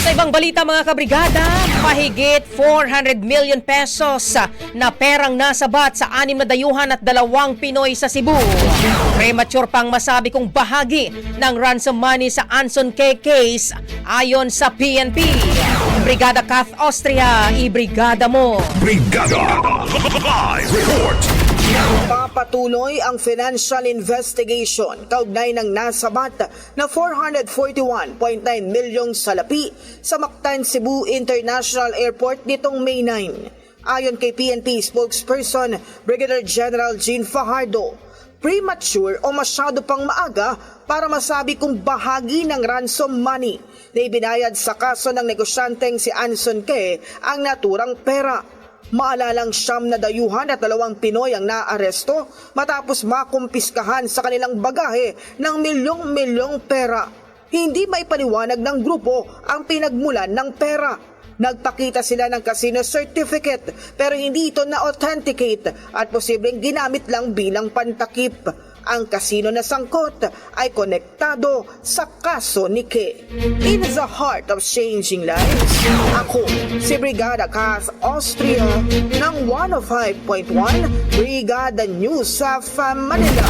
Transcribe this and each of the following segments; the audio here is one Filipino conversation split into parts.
Sa ibang balita mga kabrigada, mahigit 400 million pesos na perang nasabat sa 6 na dayuhan at 2 Pinoy sa Cebu. Premature pang masabi kung bahagi ng ransom money sa Anson K. case ayon sa PNP. Brigada Kath Austria, ibrigada mo. Brigada Live Report. Papatuloy ang financial investigation kaugnay ng nasabat na 441.9 milyong salapi sa Mactan, Cebu International Airport nitong May 9. Ayon kay PNP spokesperson Brigadier General Jean Fajardo, premature o masyado pang maaga para masabi kung bahagi ng ransom money na ibinayad sa kaso ng negosyanteng si Anson K. ang naturang pera. Maalalang 9 na dayuhan at 2 Pinoy ang naaresto matapos makumpiskahan sa kanilang bagahe ng milyong-milyong pera. Hindi may paliwanag ng grupo ang pinagmulan ng pera. Nagpakita sila ng casino certificate pero hindi ito na-authenticate at posibleng ginamit lang bilang pantakip. Ang kasino na sangkot ay konektado sa kaso ni K. In the heart of changing lives, ako si Brigada Kath Austria ng 105.1 Brigada News of Manila,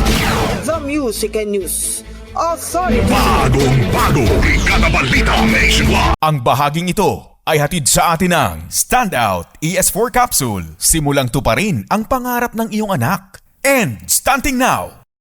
the Music and News Authority. Bagong-bago Brigada Balita Nationwide. Ang bahaging ito ay hatid sa atin ng Standout ES4 Capsule. Simulang tuparin ang pangarap ng iyong anak. And stunting now,